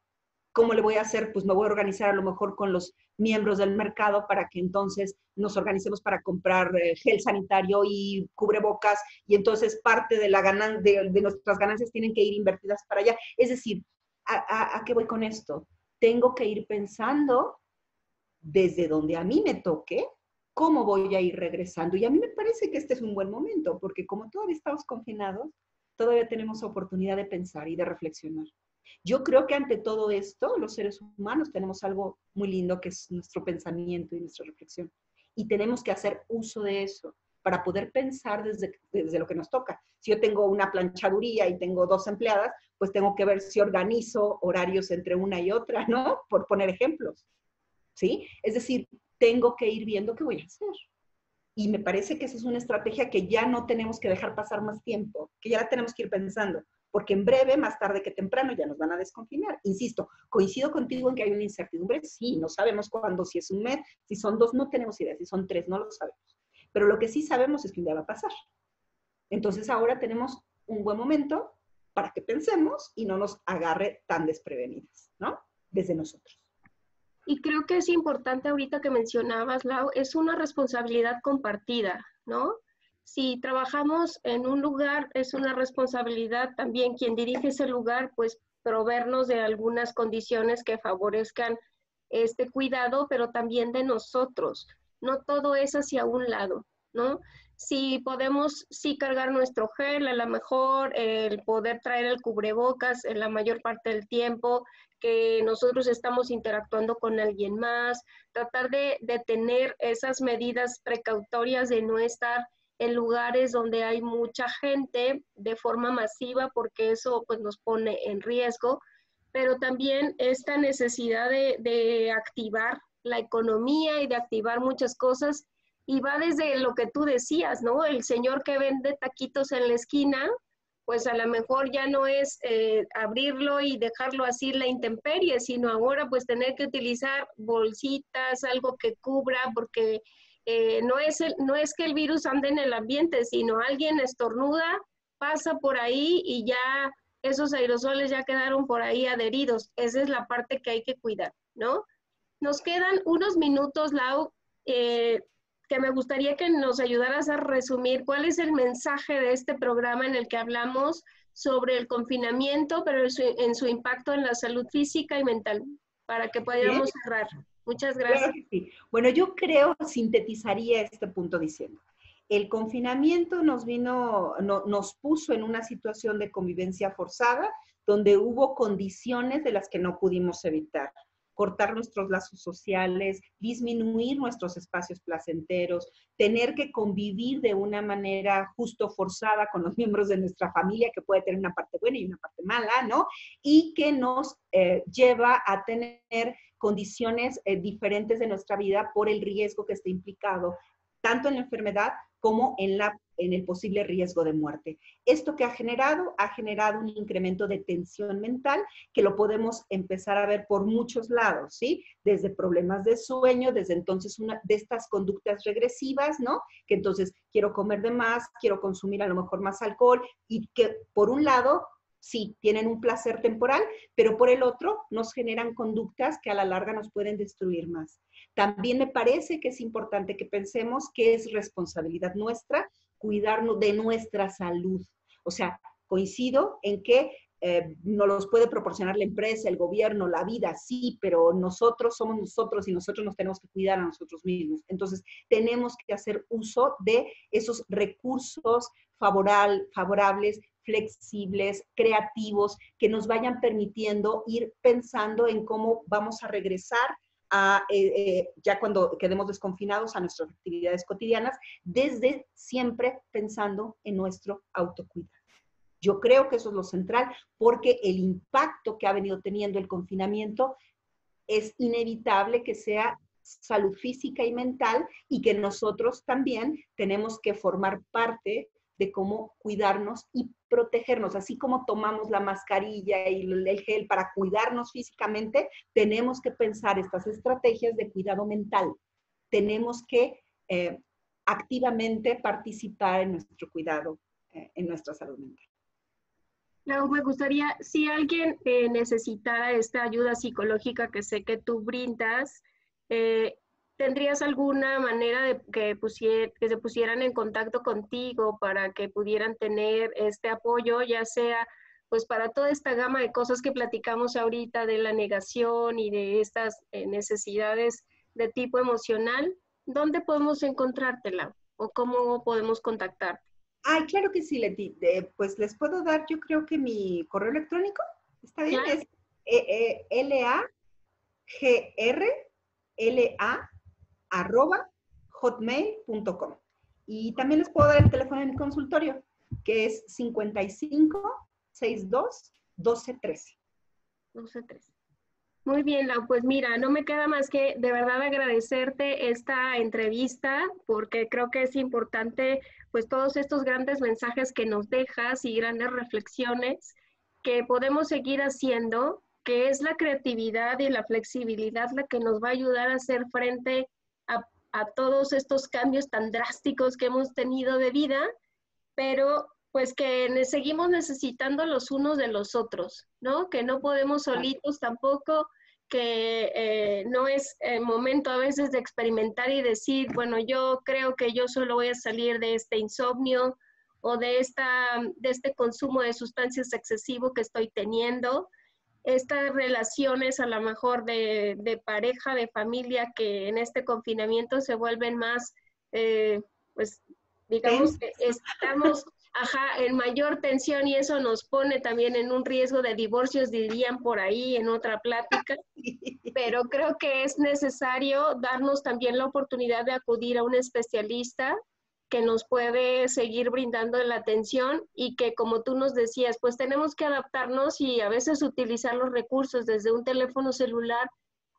¿Cómo le voy a hacer? Pues me voy a organizar a lo mejor con los miembros del mercado para que entonces nos organicemos para comprar gel sanitario y cubrebocas, y entonces parte de, de nuestras ganancias tienen que ir invertidas para allá. Es decir, ¿a qué voy con esto? Tengo que ir pensando desde donde a mí me toque, cómo voy a ir regresando. Y a mí me parece que este es un buen momento, porque como todavía estamos confinados, todavía tenemos oportunidad de pensar y de reflexionar. Yo creo que ante todo esto, los seres humanos tenemos algo muy lindo que es nuestro pensamiento y nuestra reflexión. Y tenemos que hacer uso de eso para poder pensar desde lo que nos toca. Si yo tengo una planchaduría y tengo 2 empleadas, pues tengo que ver si organizo horarios entre una y otra, ¿no? Por poner ejemplos, ¿sí? Es decir, tengo que ir viendo qué voy a hacer. Y me parece que esa es una estrategia que ya no tenemos que dejar pasar más tiempo, que ya la tenemos que ir pensando, porque en breve, más tarde que temprano, ya nos van a desconfinar. Insisto, coincido contigo en que hay una incertidumbre, sí, no sabemos cuándo, si es un mes, si son 2, no tenemos idea, si son 3, no lo sabemos. Pero lo que sí sabemos es que un día va a pasar. Entonces ahora tenemos un buen momento para que pensemos y no nos agarre tan desprevenidas, ¿no? Desde nosotros. Y creo que es importante ahorita que mencionabas, Lau, es una responsabilidad compartida, ¿no? Si trabajamos en un lugar, es una responsabilidad también quien dirige ese lugar, pues proveernos de algunas condiciones que favorezcan este cuidado, pero también de nosotros. No todo es hacia un lado, ¿no? Si podemos, sí cargar nuestro gel, a lo mejor el poder traer el cubrebocas en la mayor parte del tiempo, que nosotros estamos interactuando con alguien más, tratar de tener esas medidas precautorias de no estar en lugares donde hay mucha gente de forma masiva, porque eso pues nos pone en riesgo, pero también esta necesidad de activar la economía y de activar muchas cosas, y va desde lo que tú decías, ¿no? El señor que vende taquitos en la esquina, pues a lo mejor ya no es abrirlo y dejarlo así la intemperie, sino ahora pues tener que utilizar bolsitas, algo que cubra, porque no es que el virus ande en el ambiente, sino alguien estornuda, pasa por ahí y ya esos aerosoles ya quedaron por ahí adheridos. Esa es la parte que hay que cuidar, ¿no? Nos quedan unos minutos, Lau, que me gustaría que nos ayudaras a resumir cuál es el mensaje de este programa en el que hablamos sobre el confinamiento, pero en su impacto en la salud física y mental, para que Bien, podamos cerrar. Muchas gracias. claro que sí. Bueno, yo creo, sintetizaría este punto diciendo, el confinamiento nos puso en una situación de convivencia forzada, donde hubo condiciones de las que no pudimos evitar. Cortar nuestros lazos sociales, disminuir nuestros espacios placenteros, tener que convivir de una manera justo forzada con los miembros de nuestra familia, que puede tener una parte buena y una parte mala, ¿no? Y que nos lleva a tener condiciones diferentes de nuestra vida por el riesgo que está implicado, tanto en la enfermedad como en el posible riesgo de muerte. Esto que ha generado un incremento de tensión mental que lo podemos empezar a ver por muchos lados, ¿sí? Desde problemas de sueño, desde entonces una de estas conductas regresivas, ¿no? Que entonces quiero comer de más, quiero consumir a lo mejor más alcohol, y que por un lado sí, tienen un placer temporal, pero por el otro nos generan conductas que a la larga nos pueden destruir más. También me parece que es importante que pensemos que es responsabilidad nuestra cuidarnos de nuestra salud. O sea, coincido en que nos los puede proporcionar la empresa, el gobierno, la vida, sí, pero nosotros somos nosotros y nosotros nos tenemos que cuidar a nosotros mismos. Entonces, tenemos que hacer uso de esos recursos favorables, flexibles, creativos, que nos vayan permitiendo ir pensando en cómo vamos a regresar ya cuando quedemos desconfinados a nuestras actividades cotidianas, desde siempre pensando en nuestro autocuidado. Yo creo que eso es lo central, porque el impacto que ha venido teniendo el confinamiento es inevitable que sea salud física y mental, y que nosotros también tenemos que formar parte de cómo cuidarnos y protegernos. Así como tomamos la mascarilla y el gel para cuidarnos físicamente, tenemos que pensar estas estrategias de cuidado mental. Tenemos que activamente participar en nuestro cuidado, en nuestra salud mental. Lau, me gustaría, si alguien necesitara esta ayuda psicológica que sé que tú brindas, ¿tendrías alguna manera de que se pusieran en contacto contigo para que pudieran tener este apoyo, ya sea pues para toda esta gama de cosas que platicamos ahorita de la negación y de estas necesidades de tipo emocional? ¿Dónde podemos encontrártela o cómo podemos contactarte? Ay, claro que sí, Leti. Pues les puedo dar, yo creo que mi correo electrónico, ¿está bien? Claro. Es lagrla@hotmail.com. Y también les puedo dar el teléfono en el consultorio, que es 55 62 12 13. 12-13. Muy bien, Lau, pues mira, no me queda más que de verdad agradecerte esta entrevista porque creo que es importante pues todos estos grandes mensajes que nos dejas y grandes reflexiones que podemos seguir haciendo, que es la creatividad y la flexibilidad la que nos va a ayudar a hacer frente a todos estos cambios tan drásticos que hemos tenido de vida, pero pues que seguimos necesitando los unos de los otros, ¿no? Que no podemos solitos tampoco, que no es el momento a veces de experimentar y decir, bueno, yo creo que yo solo voy a salir de este insomnio o de este consumo de sustancias excesivo que estoy teniendo. Estas relaciones a lo mejor de pareja, de familia, que en este confinamiento se vuelven más, pues digamos que estamos en mayor tensión y eso nos pone también en un riesgo de divorcios, dirían por ahí en otra plática, pero creo que es necesario darnos también la oportunidad de acudir a un especialista que nos puede seguir brindando la atención y que, como tú nos decías, pues tenemos que adaptarnos y a veces utilizar los recursos desde un teléfono celular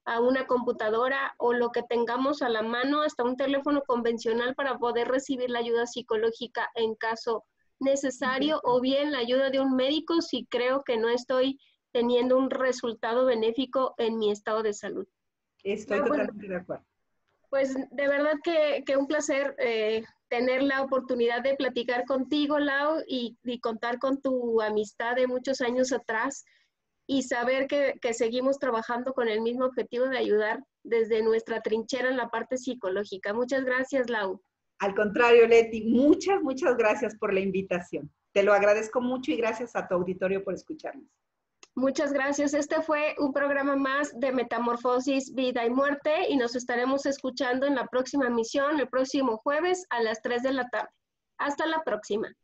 a una computadora o lo que tengamos a la mano, hasta un teléfono convencional para poder recibir la ayuda psicológica en caso necesario, o bien la ayuda de un médico si creo que no estoy teniendo un resultado benéfico en mi estado de salud. Estoy totalmente de acuerdo. Pues de verdad que un placer tener la oportunidad de platicar contigo, Lau, y contar con tu amistad de muchos años atrás y saber que seguimos trabajando con el mismo objetivo de ayudar desde nuestra trinchera en la parte psicológica. Muchas gracias, Lau. Al contrario, Leti, muchas, muchas gracias por la invitación. Te lo agradezco mucho y gracias a tu auditorio por escucharnos. Muchas gracias. Este fue un programa más de Metamorfosis, Vida y Muerte y nos estaremos escuchando en la próxima emisión, el próximo jueves a las 3 de la tarde. Hasta la próxima.